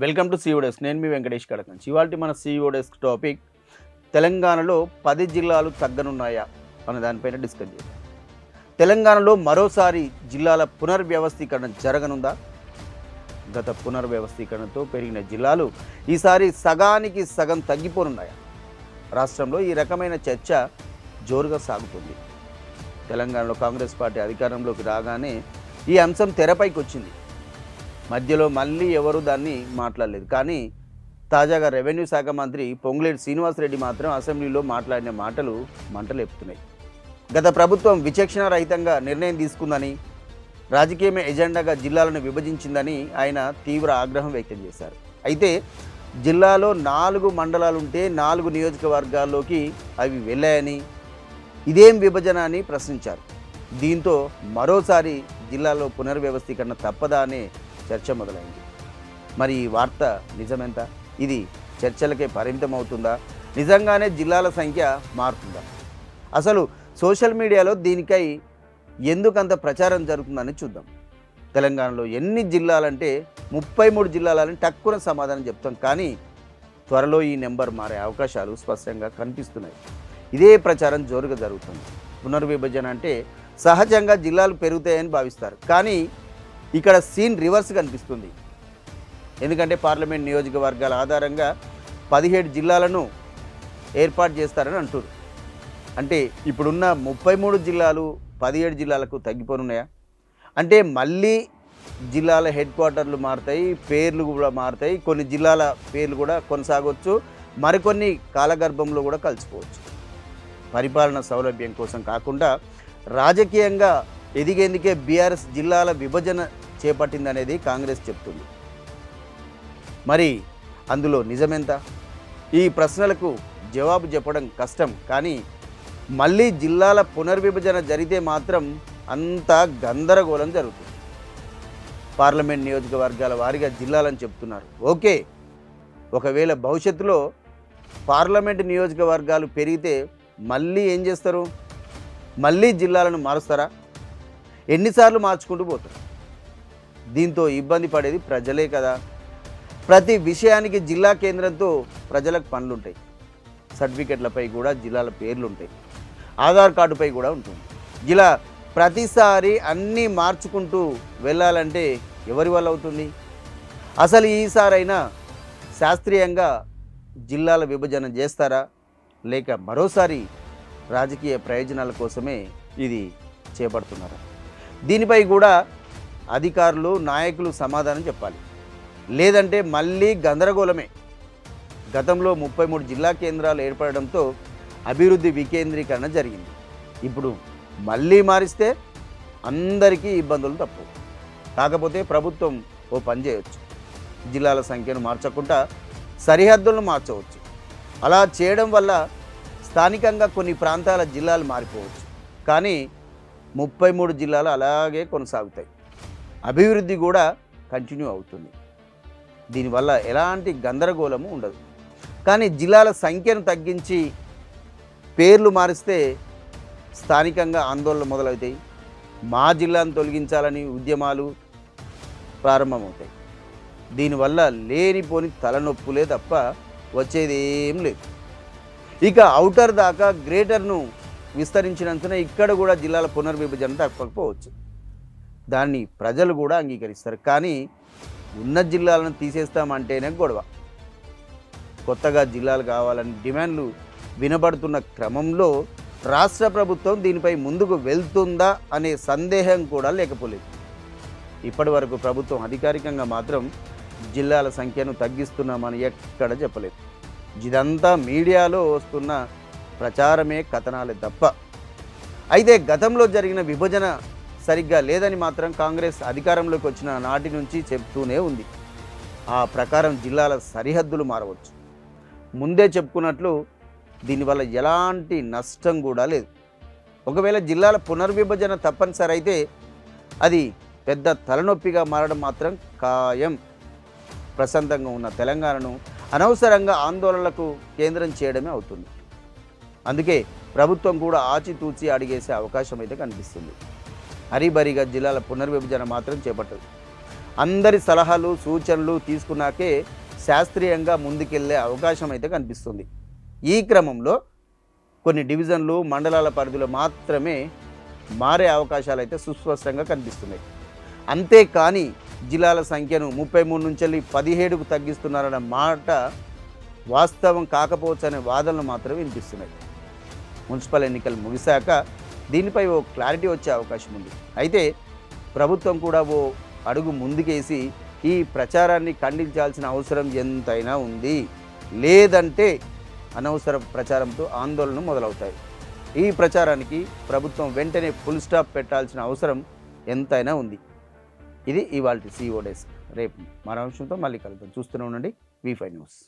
Welcome to CEO desk. నేను మీ వెంకటేష్ కడకంచి. ఇవాళ మన CEO డెస్క్ టాపిక్ తెలంగాణలో 10 జిల్లాలు తగ్గనున్నాయా అనే దానిపైన డిస్కస్ చేద్దాం. తెలంగాణలో మరోసారి జిల్లాల పునర్వ్యవస్థీకరణ జరగనుందా? గత పునర్వ్యవస్థీకరణతో పెరిగిన జిల్లాలు ఈసారి సగానికి సగం తగ్గిపోనున్నాయా? రాష్ట్రంలో ఈ రకమైన చర్చ జోరుగా సాగుతుంది. తెలంగాణలో కాంగ్రెస్ పార్టీ అధికారంలోకి రాగానే ఈ అంశం తెరపైకి వచ్చింది. మధ్యలో మళ్ళీ ఎవరు దాన్ని మాట్లాడలేదు. కానీ తాజాగా రెవెన్యూ శాఖ మంత్రి పొంగులేటి శ్రీనివాసరెడ్డి మాత్రం అసెంబ్లీలో మాట్లాడిన మాటలు మంటలేపుతున్నాయి. గత ప్రభుత్వం విచక్షణారహితంగా నిర్ణయం తీసుకుందని, రాజకీయమే ఎజెండాగా జిల్లాలను విభజించిందని ఆయన తీవ్ర ఆగ్రహం వ్యక్తం చేశారు. అయితే జిల్లాలో 4 మండలాలుంటే 4 నియోజకవర్గాల్లోకి అవి వెళ్ళాయని, ఇదేం విభజన అని ప్రశ్నించారు. దీంతో మరోసారి జిల్లాలో పునర్వ్యవస్థీకరణ తప్పదా అనే చర్చ మొదలైంది. మరి ఈ వార్త నిజమెంత? ఇది చర్చలకే పరిమితం అవుతుందా? నిజంగానే జిల్లాల సంఖ్య మారుతుందా? అసలు సోషల్ మీడియాలో దీనికై ఎందుకంత ప్రచారం జరుగుతుందని చూద్దాం. తెలంగాణలో ఎన్ని జిల్లాలంటే 33 జిల్లాలని టక్కున సమాధానం చెప్తాం. కానీ త్వరలో ఈ నెంబర్ మారే అవకాశాలు స్పష్టంగా కనిపిస్తున్నాయి. ఇదే ప్రచారం జోరుగా జరుగుతుంది. పునర్విభజన అంటే సహజంగా జిల్లాలు పెరుగుతాయని భావిస్తారు. కానీ ఇక్కడ సీన్ రివర్స్ కనిపిస్తుంది. ఎందుకంటే పార్లమెంట్ నియోజకవర్గాల ఆధారంగా 17 జిల్లాలను ఏర్పాటు చేస్తారని అంటారు. అంటే ఇప్పుడున్న 33 జిల్లాలు 17 జిల్లాలకు తగ్గిపోనున్నాయా? అంటే మళ్ళీ జిల్లాల హెడ్ క్వార్టర్లు మారుతాయి, పేర్లు కూడా మారుతాయి, కొన్ని జిల్లాల పేర్లు కూడా కొనసాగవచ్చు, మరికొన్ని కాలగర్భంలో కూడా కలిసిపోవచ్చు. పరిపాలన సౌలభ్యం కోసం కాకుండా రాజకీయంగా ఎదిగేందుకే బీఆర్ఎస్ జిల్లాల విభజన చేపట్టిందనేది కాంగ్రెస్ చెప్తుంది. మరి అందులో నిజమెంత? ఈ ప్రశ్నలకు జవాబు చెప్పడం కష్టం. కానీ మళ్ళీ జిల్లాల పునర్విభజన జరిగితే మాత్రం అంతా గందరగోళం జరుగుతుంది. పార్లమెంట్ నియోజకవర్గాల వారీగా జిల్లాలని చెప్తున్నారు. ఓకే, ఒకవేళ భవిష్యత్తులో పార్లమెంట్ నియోజకవర్గాలు పెరిగితే మళ్ళీ ఏం చేస్తారు? మళ్ళీ జిల్లాలను మారుస్తారా? ఎన్నిసార్లు మార్చుకుంటూ పోతారు? దీంతో ఇబ్బంది పడేది ప్రజలే కదా. ప్రతి విషయానికి జిల్లా కేంద్రంతో ప్రజలకు పనులుంటాయి. సర్టిఫికెట్లపై కూడా జిల్లాల పేర్లు ఉంటాయి, ఆధార్ కార్డుపై కూడా ఉంటుంది. ఇలా ప్రతిసారి అన్నీ మార్చుకుంటూ వెళ్ళాలంటే ఎవరి వల్ల అవుతుంది? అసలు ఈసారైనా శాస్త్రీయంగా జిల్లాల విభజన చేస్తారా, లేక మరోసారి రాజకీయ ప్రయోజనాల కోసమే ఇది చేపడుతున్నారా? దీనిపై కూడా అధికారులు, నాయకులు సమాధానం చెప్పాలి. లేదంటే మళ్ళీ గందరగోళమే. గతంలో 33 జిల్లా కేంద్రాలు ఏర్పడడంతో అభివృద్ధి వికేంద్రీకరణ జరిగింది. ఇప్పుడు మళ్ళీ మారిస్తే అందరికీ ఇబ్బందులు తప్పవు. కాకపోతే ప్రభుత్వం ఓ పని చేయవచ్చు. జిల్లాల సంఖ్యను మార్చకుండా సరిహద్దులను మార్చవచ్చు. అలా చేయడం వల్ల స్థానికంగా కొన్ని ప్రాంతాల జిల్లాలు మారిపోవచ్చు. కానీ 33 జిల్లాలు అలాగే కొనసాగుతాయి. అభివృద్ధి కూడా కంటిన్యూ అవుతుంది. దీనివల్ల ఎలాంటి గందరగోళము ఉండదు. కానీ జిల్లాల సంఖ్యను తగ్గించి పేర్లు మారిస్తే స్థానికంగా ఆందోళనలు మొదలవుతాయి. మా జిల్లాను తొలగించాలని ఉద్యమాలు ప్రారంభమవుతాయి. దీనివల్ల లేనిపోని తలనొప్పులే తప్ప వచ్చేది ఏం లేదు. ఇక ఔటర్ దాకా గ్రేటర్ను విస్తరించినందున ఇక్కడ కూడా జిల్లాల పునర్విభజన తప్పకపోవచ్చు. దాన్ని ప్రజలు కూడా అంగీకరిస్తారు. కానీ ఉన్న జిల్లాలను తీసేస్తామంటేనే గొడవ. కొత్తగా జిల్లాలు కావాలని డిమాండ్లు వినబడుతున్న క్రమంలో రాష్ట్ర ప్రభుత్వం దీనిపై ముందుకు వెళ్తుందా అనే సందేహం కూడా లేకపోలేదు. ఇప్పటి వరకు ప్రభుత్వం అధికారికంగా మాత్రం జిల్లాల సంఖ్యను తగ్గిస్తున్నామని ఎక్కడ చెప్పలేదు. ఇదంతా మీడియాలో వస్తున్న ప్రచారమే, కథనాలే తప్ప. అయితే గతంలో జరిగిన విభజన సరిగ్గా లేదని మాత్రం కాంగ్రెస్ అధికారంలోకి వచ్చిన నాటి నుంచి చెప్తూనే ఉంది. ఆ ప్రకారం జిల్లాల సరిహద్దులు మారవచ్చు. ముందే చెప్పుకున్నట్లు దీనివల్ల ఎలాంటి నష్టం కూడా లేదు. ఒకవేళ జిల్లాల పునర్విభజన తప్పనిసరి అయితే అది పెద్ద తలనొప్పిగా మారడం మాత్రం ఖాయం. ప్రశాంతంగా ఉన్న తెలంగాణను అనవసరంగా ఆందోళనలకు కేంద్రం చేయడమే అవుతుంది. అందుకే ప్రభుత్వం కూడా ఆచితూచి అడిగేసే అవకాశం అయితే కనిపిస్తుంది. హరిబరిగా జిల్లాల పునర్విభజన మాత్రం చేపట్టదు. అందరి సలహాలు సూచనలు తీసుకున్నాకే శాస్త్రీయంగా ముందుకెళ్లే అవకాశం అయితే కనిపిస్తుంది. ఈ క్రమంలో కొన్ని డివిజన్లు మండలాల పరిధిలో మాత్రమే మారే అవకాశాలు అయితే సుస్పష్టంగా కనిపిస్తున్నాయి. అంతేకాని జిల్లాల సంఖ్యను 33 నుంచి 17కు తగ్గిస్తున్నారన్న మాట వాస్తవం కాకపోవచ్చు అనే వాదనలు మాత్రం వినిపిస్తున్నాయి. మున్సిపల్ ఎన్నికలు ముగిశాక దీనిపై ఓ క్లారిటీ వచ్చే అవకాశం ఉంది. అయితే ప్రభుత్వం కూడా ఓ అడుగు ముందుకేసి ఈ ప్రచారాన్ని ఖండించాల్సిన అవసరం ఎంతైనా ఉంది. లేదంటే అనవసర ప్రచారంతో ఆందోళనలు మొదలవుతాయి. ఈ ప్రచారానికి ప్రభుత్వం వెంటనే ఫుల్ స్టాప్ పెట్టాల్సిన అవసరం ఎంతైనా ఉంది. ఇది ఇవాల్టి CEO డెస్క్. రేపు మరో అంశంతో మళ్ళీ కలుద్దాం. చూస్తూనే ఉండండి V5 న్యూస్.